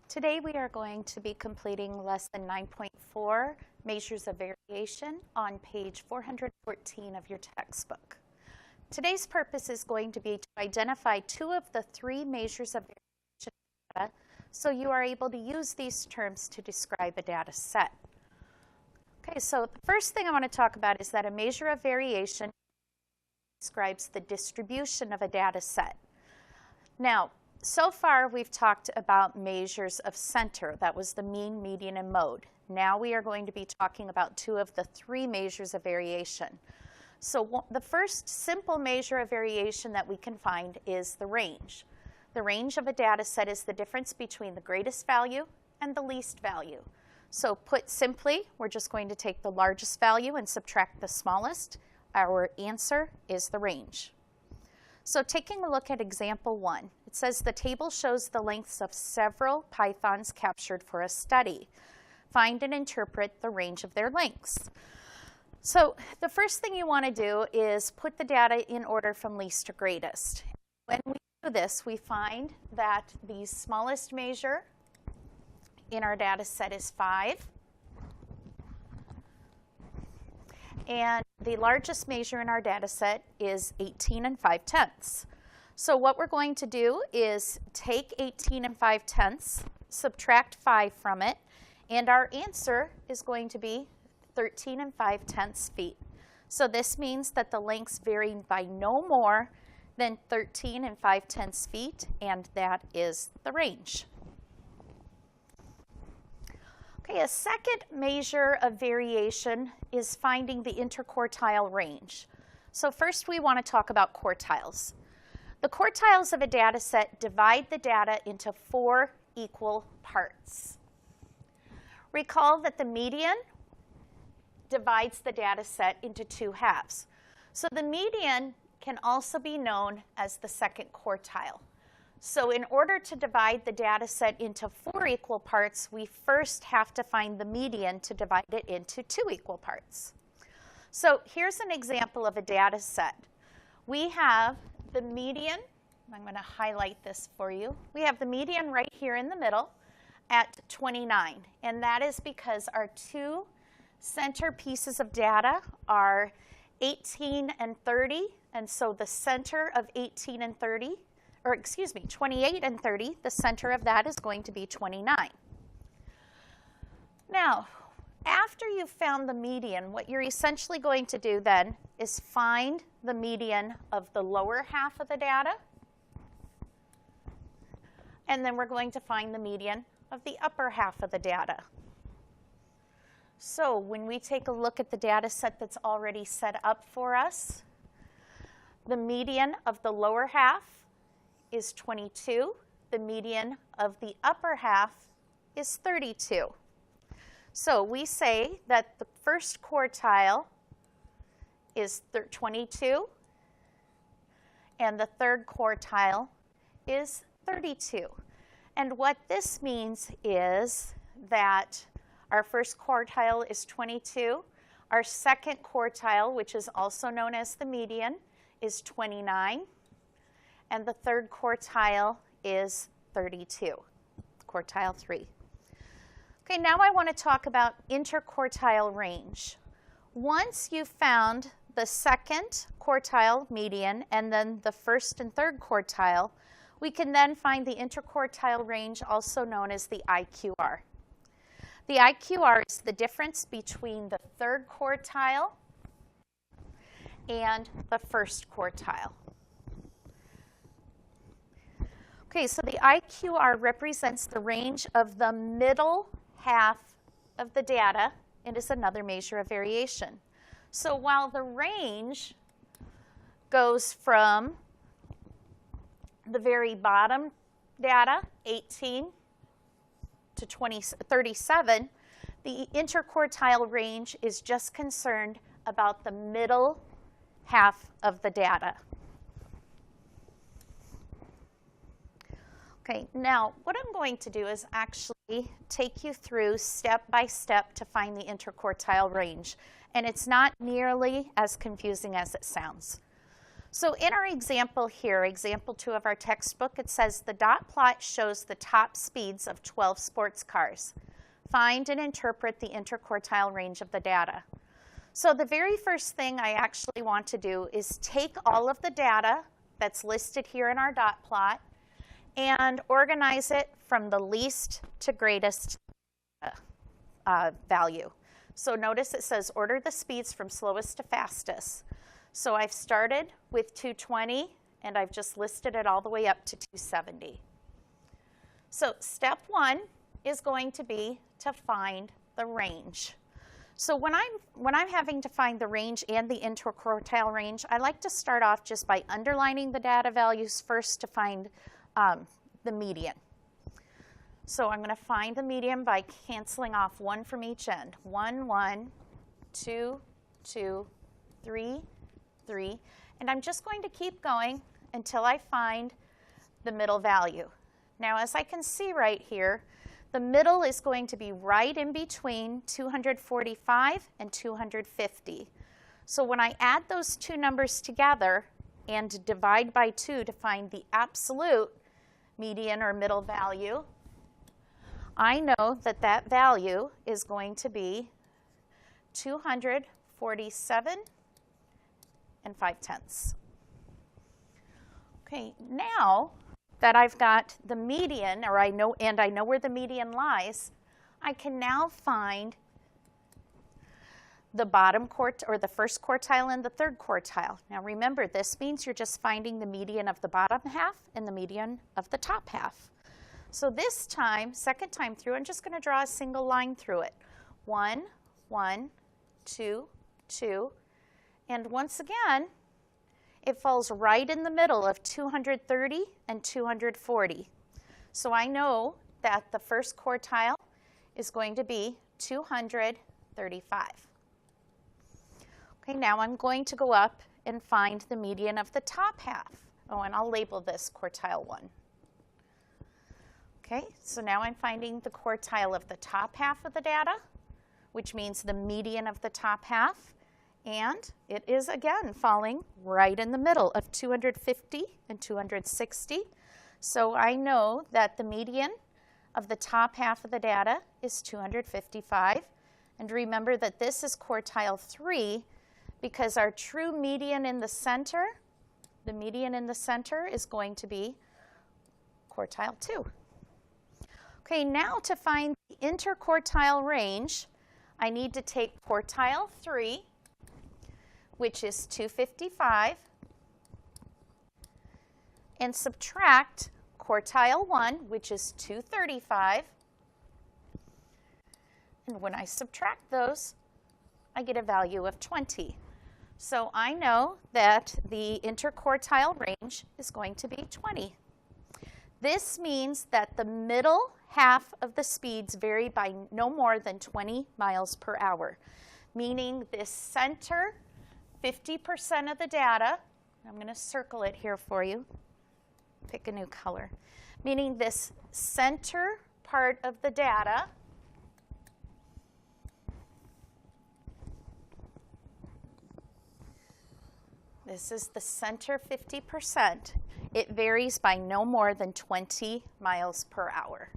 Today we are going to be completing lesson 9.4, Measures of Variation, on page 414 of your textbook. Today's purpose is going to be to identify two of the three measures of variation data, so you are able to use these terms to describe a data set. Okay, so the first thing I want to talk about is that a measure of variation describes the distribution of a data set. Now, so far we've talked about measures of center. That was the mean, median, and mode. Now we are going to be talking about two of the three measures of variation. So the first simple measure of variation that we can find is the range. The range of a data set is the difference between the greatest value and the least value. So put simply, we're just going to take the largest value and subtract the smallest. Our answer is the range. So taking a look at example 1, it says the table shows the lengths of several pythons captured for a study. Find and interpret the range of their lengths. So the first thing you want to do is put the data in order from least to greatest. When we do this, we find that the smallest measure in our data set is 5. And the largest measure in our data set is 18 and 5/10. So what we're going to do is take 18 and 5/10, subtract 5 from it, and our answer is going to be 13 and 5/10 feet. So this means that the lengths vary by no more than 13 and 5/10 feet, and that is the range. Okay, a second measure of variation is finding the interquartile range. So first we want to talk about quartiles. The quartiles of a data set divide the data into 4 equal parts. Recall that the median divides the data set into 2 halves. So the median can also be known as the second quartile. So in order to divide the data set into 4 equal parts, we first have to find the median to divide it into 2 equal parts. So here's an example of a data set. We have the median, I'm going to highlight this for you. We have the median right here in the middle at 29, and that is because our 2 center pieces of data are 18 and 30, and so the center of 18 and 30, or excuse me, 28 and 30, the center of that is going to be 29. Now, after you've found the median, what you're essentially going to do then is find the median of the lower half of the data, and then we're going to find the median of the upper half of the data. So when we take a look at the data set that's already set up for us, the median of the lower half is 22. The median of the upper half is 32. So we say that the first quartile is 22, and the third quartile is 32. And what this means is that our first quartile is 22. Our second quartile, which is also known as the median, is 29. And the third quartile is 32, quartile 3. Okay, now I want to talk about interquartile range. Once you've found the second quartile median and then the first and third quartile, we can then find the interquartile range, also known as the IQR. The IQR is the difference between the third quartile and the first quartile. Okay, so the IQR represents the range of the middle half of the data and is another measure of variation. So while the range goes from the very bottom data, 18 to 37, the interquartile range is just concerned about the middle half of the data. Okay, now what I'm going to do is actually take you through step by step to find the interquartile range. And it's not nearly as confusing as it sounds. So in our example here, example 2 of our textbook, it says the dot plot shows the top speeds of 12 sports cars. Find and interpret the interquartile range of the data. So the very first thing I actually want to do is take all of the data that's listed here in our dot plot and organize it from the least to greatest value. So notice it says order the speeds from slowest to fastest. So I've started with 220 and I've just listed it all the way up to 270. So step 1 is going to be to find the range. So when I'm having to find the range and the interquartile range, I like to start off just by underlining the data values first to find the median. So I'm going to find the median by canceling off 1 from each end. 1, 1, 2, 2, 3, 3. And I'm just going to keep going until I find the middle value. Now, as I can see right here, the middle is going to be right in between 245 and 250. So when I add those two numbers together and divide by 2 to find the absolute median or middle value, I know that that value is going to be 247 and 5/10. Okay, now that I've got the median, or I know where the median lies, I can now find the bottom or the first quartile and the third quartile. Now remember, this means you're just finding the median of the bottom half and the median of the top half. So this time, second time through, I'm just going to draw a single line through it. 1, 1, 2, 2, and once again, it falls right in the middle of 230 and 240. So I know that the first quartile is going to be 235. Okay, now I'm going to go up and find the median of the top half. Oh, and I'll label this quartile 1. Okay, so now I'm finding the quartile of the top half of the data, which means the median of the top half. And it is, again, falling right in the middle of 250 and 260. So I know that the median of the top half of the data is 255. And remember that this is quartile 3 because our true median in the center, the median in the center is going to be quartile 2. Okay, now to find the interquartile range, I need to take quartile 3, which is 255, and subtract quartile 1, which is 235. And when I subtract those, I get a value of 20. So I know that the interquartile range is going to be 20. This means that the middle half of the speeds vary by no more than 20 miles per hour, meaning this center 50% of the data, I'm going to circle it here for you, pick a new color, meaning this center part of the data this is the center 50%. It varies by no more than 20 miles per hour.